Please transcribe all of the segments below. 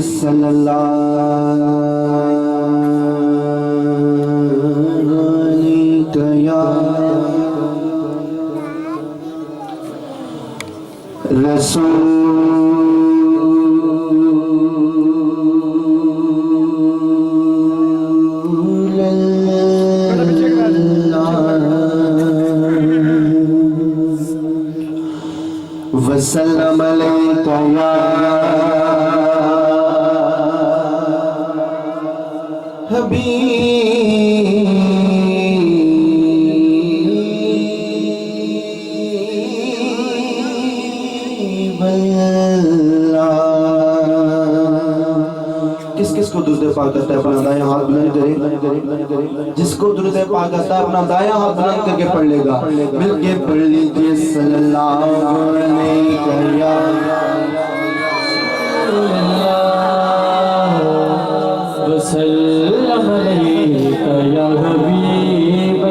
सल्लल्लाहु अलैहि या रसूल अल्लाह वसल्लम अलैका या हबीब अल्लाह। किस किस को दुरूद पाक आता है अपना दायां हाथ बुलंद करे, जिसको दुरूद पाक आता है अपना दायां हाथ बुलंद करके पढ़ लेगा। मिलके पढ़ लीजिए सल्लल्लाहु अलैहि या वसल्लम अलैका या हबीब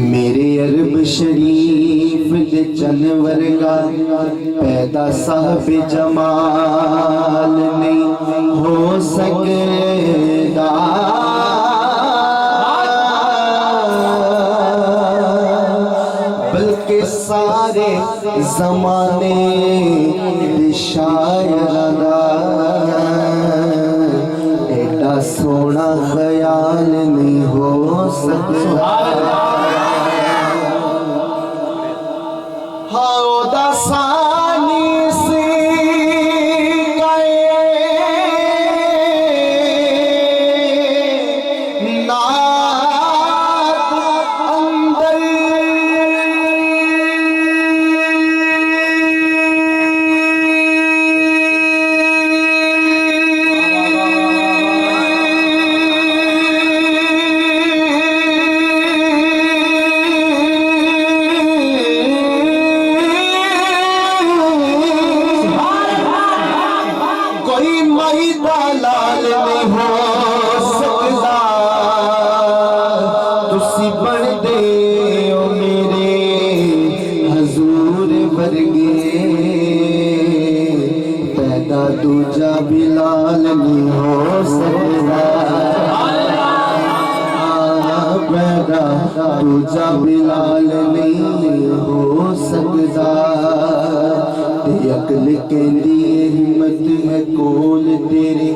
मेरे अरब शरीफ दे चन वर्गा पैदा साहब जमाल नहीं हो सकदा। बल्कि सारे जमाने दे शायरां दा एडा सोना ख्याल नहीं हो सकता। दूजा बिलाल नहीं हो सकता, पैदा दूजा बिलाल नहीं हो सकता। अकल कहती है हिम्मत है कौन तेरे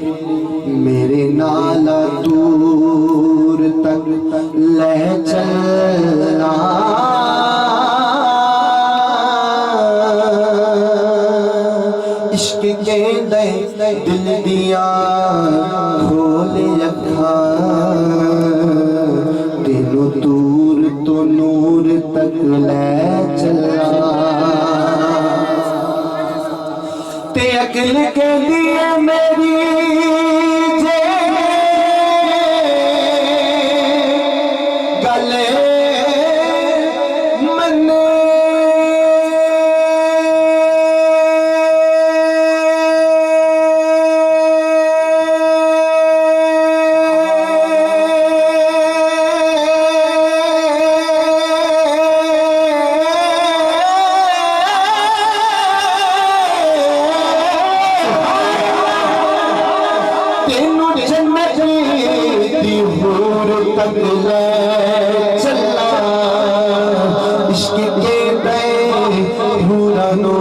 मेरे नाला दूर तक ले चलना। इश्क के दिल दिया खोल अखा तेनू दूर तो नूर तक ले चला। ते अकल के लिए मेरी गले तक ले चला। इश्क के बेहुरानो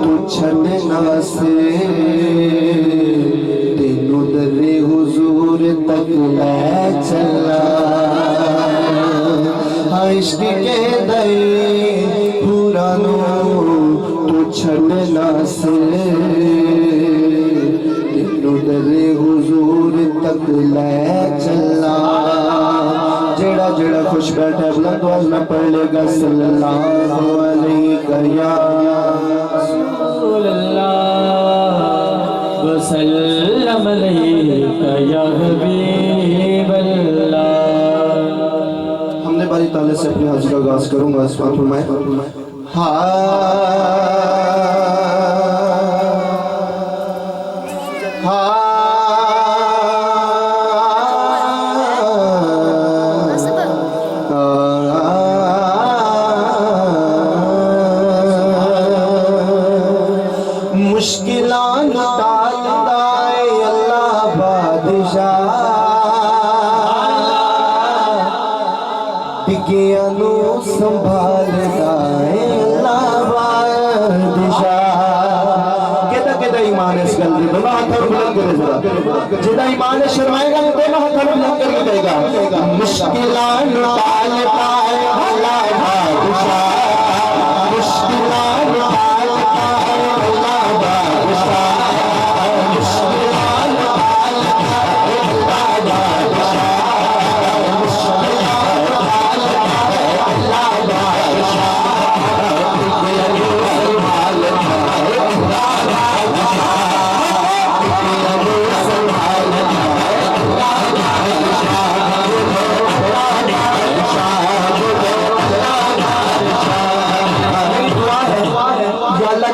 तू छड़ना से तेनू दरे हुजूर तक ले चला। इश्क के बेहुरानो तू छड़ना से तेनू दरे हुजूर तक ले चला। जेड़ा जेड़ा खुश बैठा बुलंद आवाज में पढ़ लेगा सल्लल्लाहु अलैहि या रसूल अल्लाह। वसल्लम अलैका या हबीबल्लाह। हमने बारी ताले से अपनी हाजिर का आगाज करूंगा। इस बात फरमाए मुश्किलान टालदाए अल्लाह बादशाह बिगियानो संभालदाए अल्लाह बादशाह। केदा ईमान है इस गल दे दोनों हाथ बुलंद करे जरा। जेदा ईमान है शर्माएगा नहीं दोनों हाथ बुलंद करके कहेगा मुश्किलान टालदाए अल्लाह बादशाह मुश्किलान टालदाए अल्लाह बादशाह मुश्किलान टालदाए अल्लाह बादशाह मुश्किलान टालदाए अल्लाह बादशाह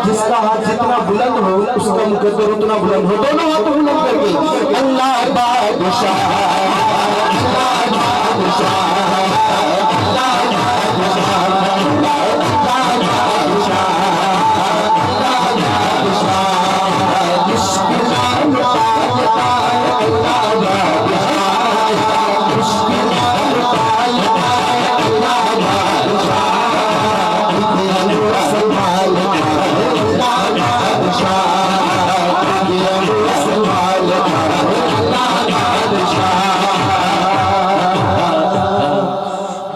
जिसका हाथ जितना बुलंद हो उसका मुकद्दर उतना बुलंद हो। दोनों हाथ बुलंद करके अल्लाह बादशाह अल्लाह बादशाह अल्लाह बादशाह अल्लाह बादशाह अल्लाह बादशाह मुश्किलान टालदाए अल्लाह बादशाह मुश्किलान टालदाए अल्लाह बादशाह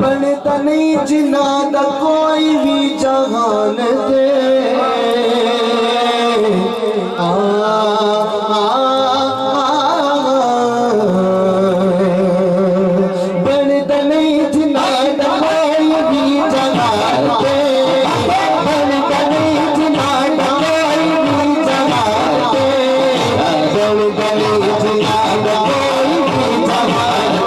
बनता नहीं जिन्ना दा कोई भी जहान दे बनता नहीं जिन्ना दा कोई भी जहान दे बनता नहीं जिन्ना दा कोई भी जहान दे बनता नहीं जिन्ना दा कोई भी जहान दे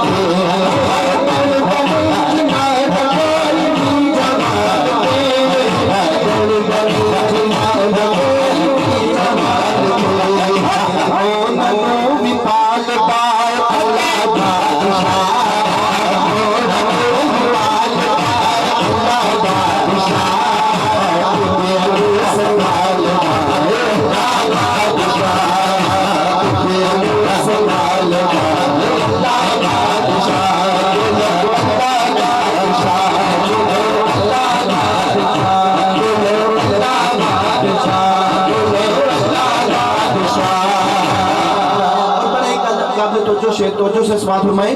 तो से बात फरमाए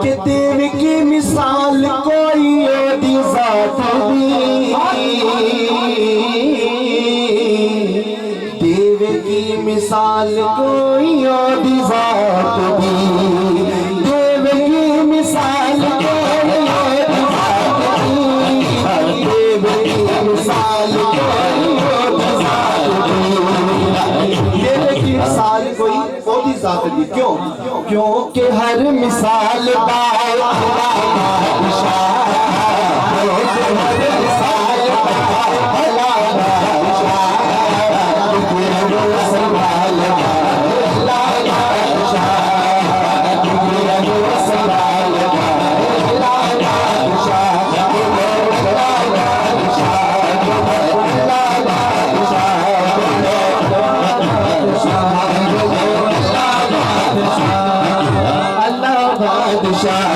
कि देव की मिसाल कोई ओदी जात दी देव की मिसाल कोई ओदी जात दी देव की मिसाल कोई ओदी जात दी देव की मिसाल कोई ओदी जात दी देव की मिसाल कोई ओदी जात दी। क्यों? क्योंकि हर मिसाल दाए अल्लाह बादशाह हर मिसाल दाए अल्लाह बादशाह संभाल अल्लाह बादशाह संभाल अल्लाह बादशाह अल्लाह बादशाह